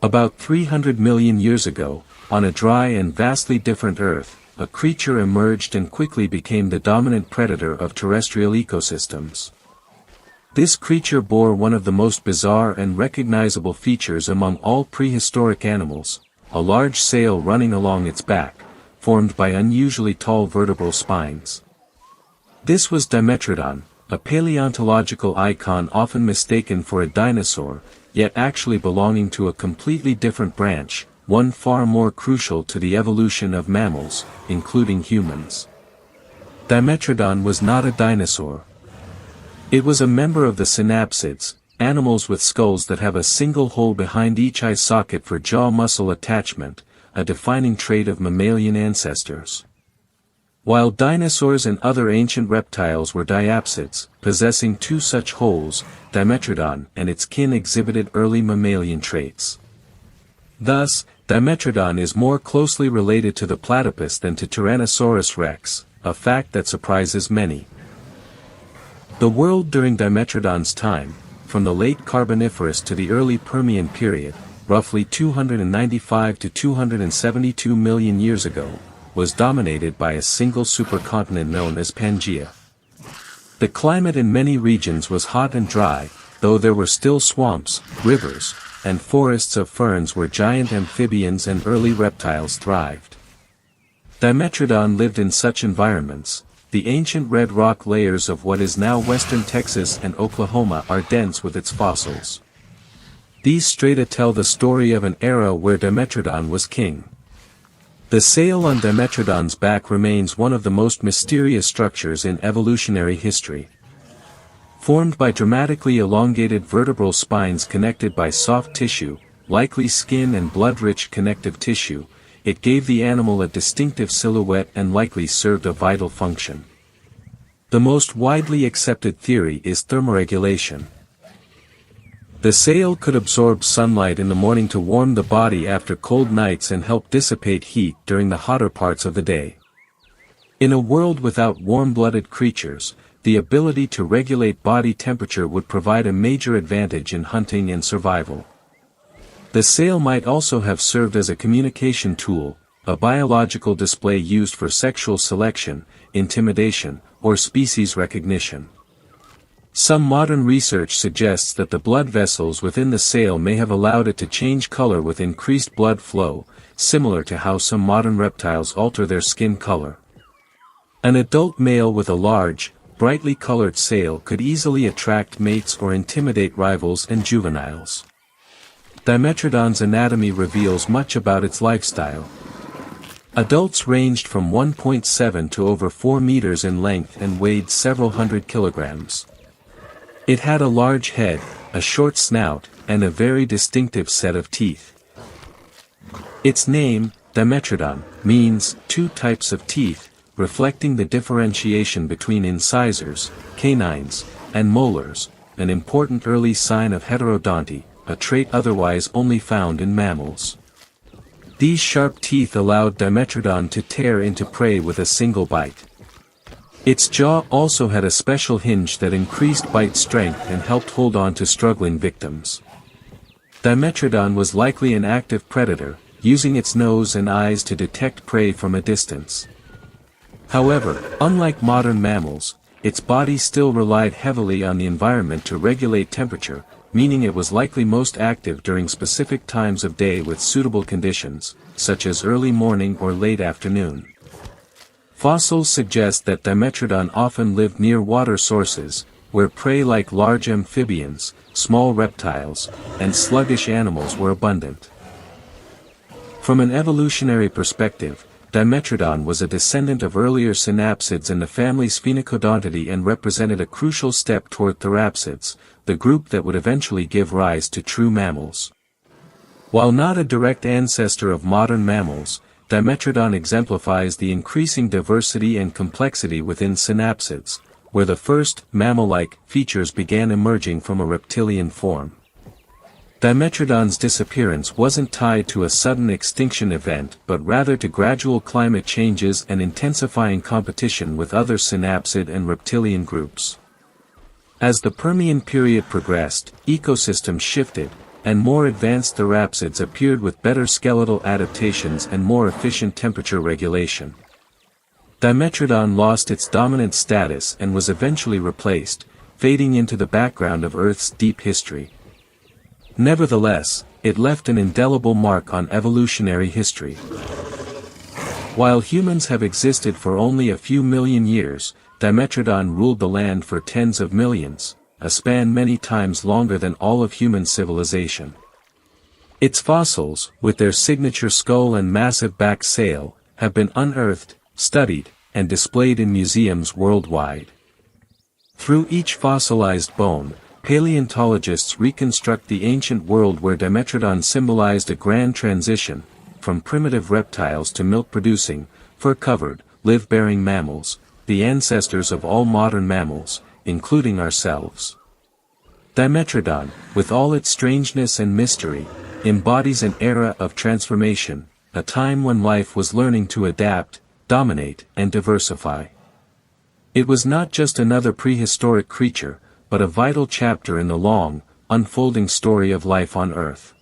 About 300 million years ago, on a dry and vastly different Earth, a creature emerged and quickly became the dominant predator of terrestrial ecosystems. This creature bore one of the most bizarre and recognizable features among all prehistoric animals, a large sail running along its back, formed by unusually tall vertebral spines. This was Dimetrodon, a paleontological icon often mistaken for a dinosaur, yet actually belonging to a completely different branch, one far more crucial to the evolution of mammals, including humans. Dimetrodon was not a dinosaur. It was a member of the synapsids, animals with skulls that have a single hole behind each eye socket for jaw muscle attachment, a defining trait of mammalian ancestors. While dinosaurs and other ancient reptiles were diapsids, possessing two such holes, Dimetrodon and its kin exhibited early mammalian traits. Thus, Dimetrodon is more closely related to the platypus than to Tyrannosaurus rex, a fact that surprises many. The world during Dimetrodon's time, from the late Carboniferous to the early Permian period, roughly 295 to 272 million years ago, was dominated by a single supercontinent known as Pangaea. The climate in many regions was hot and dry, though there were still swamps, rivers, and forests of ferns where giant amphibians and early reptiles thrived. Dimetrodon lived in such environments. The ancient red rock layers of what is now western Texas and Oklahoma are dense with its fossils. These strata tell the story of an era where Dimetrodon was king. The sail on Dimetrodon's back remains one of the most mysterious structures in evolutionary history. Formed by dramatically elongated vertebral spines connected by soft tissue, likely skin and blood-rich connective tissue, it gave the animal a distinctive silhouette and likely served a vital function. The most widely accepted theory is thermoregulation. The sail could absorb sunlight in the morning to warm the body after cold nights and help dissipate heat during the hotter parts of the day. In a world without warm-blooded creatures, the ability to regulate body temperature would provide a major advantage in hunting and survival. The sail might also have served as a communication tool, a biological display used for sexual selection, intimidation, or species recognition. Some modern research suggests that the blood vessels within the sail may have allowed it to change color with increased blood flow, similar to how some modern reptiles alter their skin color. An adult male with a large, brightly colored sail could easily attract mates or intimidate rivals and juveniles. Dimetrodon's anatomy reveals much about its lifestyle. Adults ranged from 1.7 to over 4 meters in length and weighed several hundred kilograms. It had a large head, a short snout, and a very distinctive set of teeth. Its name, Dimetrodon, means two types of teeth, reflecting the differentiation between incisors, canines, and molars, an important early sign of heterodonty, a trait otherwise only found in mammals. These sharp teeth allowed Dimetrodon to tear into prey with a single bite. Its jaw also had a special hinge that increased bite strength and helped hold on to struggling victims. Dimetrodon was likely an active predator, using its nose and eyes to detect prey from a distance. However, unlike modern mammals, its body still relied heavily on the environment to regulate temperature, meaning it was likely most active during specific times of day with suitable conditions, such as early morning or late afternoon. Fossils suggest that Dimetrodon often lived near water sources, where prey like large amphibians, small reptiles, and sluggish animals were abundant. From an evolutionary perspective, Dimetrodon was a descendant of earlier synapsids in the family Sphenocodontidae and represented a crucial step toward therapsids, the group that would eventually give rise to true mammals. While not a direct ancestor of modern mammals, Dimetrodon exemplifies the increasing diversity and complexity within synapsids, where the first mammal-like features began emerging from a reptilian form. Dimetrodon's disappearance wasn't tied to a sudden extinction event but rather to gradual climate changes and intensifying competition with other synapsid and reptilian groups. As the Permian period progressed, ecosystems shifted, and more advanced therapsids appeared with better skeletal adaptations and more efficient temperature regulation. Dimetrodon lost its dominant status and was eventually replaced, fading into the background of Earth's deep history. Nevertheless, it left an indelible mark on evolutionary history. While humans have existed for only a few million years, Dimetrodon ruled the land for tens of millions, a span many times longer than all of human civilization. Its fossils, with their signature skull and massive back sail, have been unearthed, studied, and displayed in museums worldwide. Through each fossilized bone, paleontologists reconstruct the ancient world where Dimetrodon symbolized a grand transition, from primitive reptiles to milk-producing, fur-covered, live-bearing mammals, the ancestors of all modern mammals, including ourselves. Dimetrodon, with all its strangeness and mystery, embodies an era of transformation, a time when life was learning to adapt, dominate, and diversify. It was not just another prehistoric creature, but a vital chapter in the long, unfolding story of life on Earth.